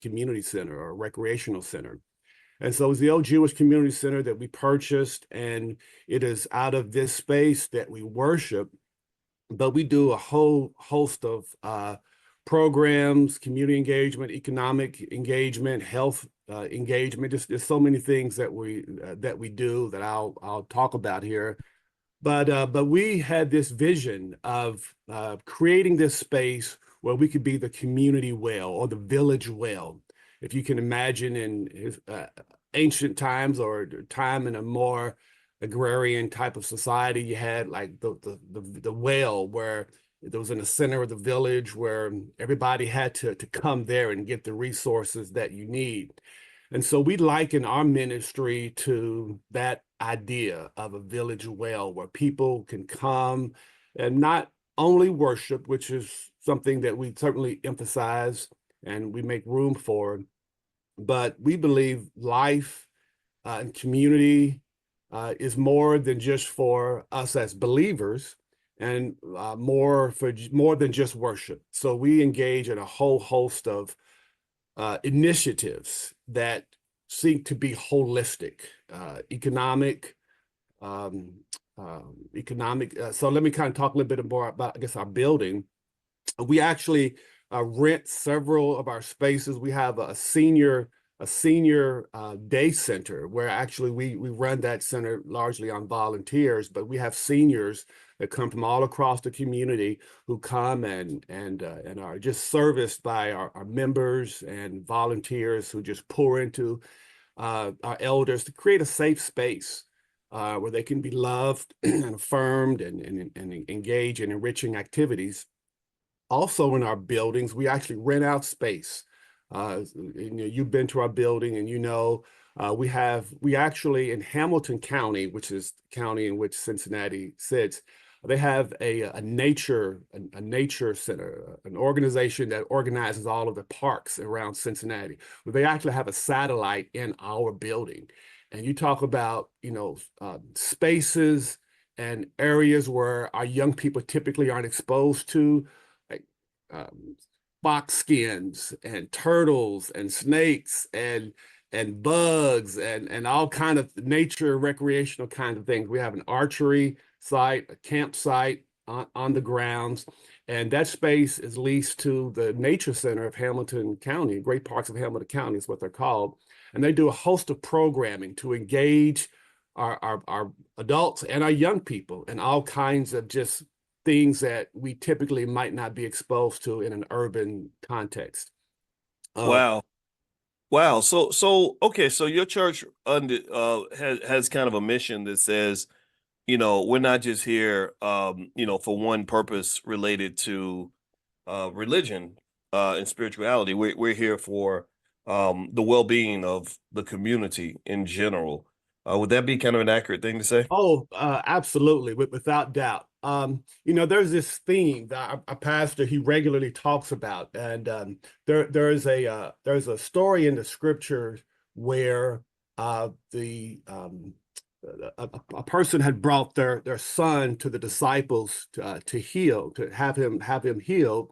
community center or recreational center. And so it was the old Jewish community center that we purchased, and it is out of this space that we worship, but we do a whole host of programs, community engagement, economic engagement, health engagement. There's so many things that we do that I'll talk about here. But we had this vision of creating this space where we could be the community well or the village well. If you can imagine in ancient times or time in a more agrarian type of society, you had like the well where it was in the center of the village where everybody had to come there and get the resources that you need. And so we liken our ministry to that idea of a village well where people can come and not only worship, which is something that we certainly emphasize and we make room for, but we believe life and community is more than just for us as believers and more than just worship. So we engage in a whole host of initiatives that seek to be holistic, economic. So let me kind of talk a little bit more about, I guess, our building. We actually rent several of our spaces. We have a senior day center where actually we run that center largely on volunteers, but we have seniors that come from all across the community who come and are just serviced by our members and volunteers who just pour into our elders to create a safe space where they can be loved and affirmed and engage in enriching activities. Also in our buildings, we actually rent out space. You've been to our building and we actually in Hamilton County, which is the county in which Cincinnati sits, they have a nature center, an organization that organizes all of the parks around Cincinnati. They actually have a satellite in our building. And you talk about, spaces and areas where our young people typically aren't exposed to, like fox skins and turtles and snakes and bugs and all kind of nature recreational kinds of things. We have an archery site, a campsite on the grounds, and that space is leased to the Nature Center of Hamilton County. Great Parks of Hamilton County is what they're called. And they do a host of programming to engage our adults and our young people in all kinds of just things that we typically might not be exposed to in an urban context. Wow. Wow. So okay, so your church has kind of a mission that says, we're not just here for one purpose related to religion and spirituality. We're here for the well-being of the community in general. Would that be kind of an accurate thing to say? Oh, absolutely, without doubt. There's this theme that our pastor he regularly talks about, and there's a story in the scripture where a person had brought their son to the disciples to have him healed,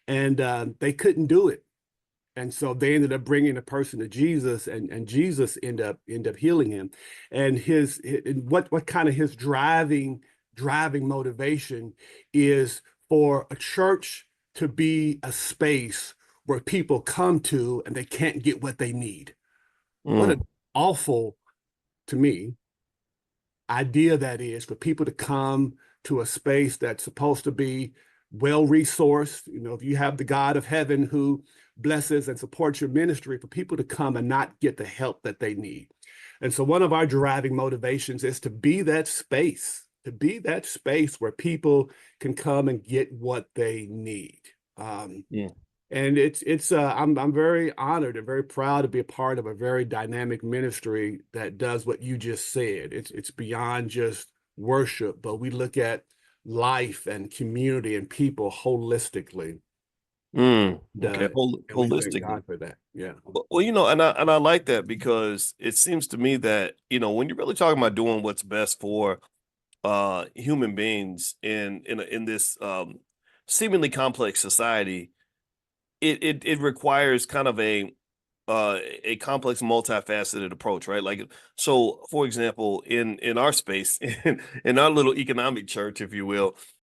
and they couldn't do it. And so they ended up bringing the person to Jesus, and Jesus ended up healing him. And what kind of his driving motivation is for a church to be a space where people come to and they can't get what they need. What an awful, to me, idea that is for people to come to a space that's supposed to be well resourced. If you have the God of heaven who blesses and supports your ministry, for people to come and not get the help that they need. And so one of our driving motivations is to be that space, where people can come and get what they need. And I'm very honored and very proud to be a part of a very dynamic ministry that does what you just said. It's beyond just worship, but we look at life and community and people holistically. Okay, And we thank holistically. God for that. Yeah. Well, and I like that because it seems to me that, when you're really talking about doing what's best for human beings in this seemingly complex society, it requires kind of a a complex, multifaceted approach, right? Like, so for example, in our space, in our little economic church, if you will,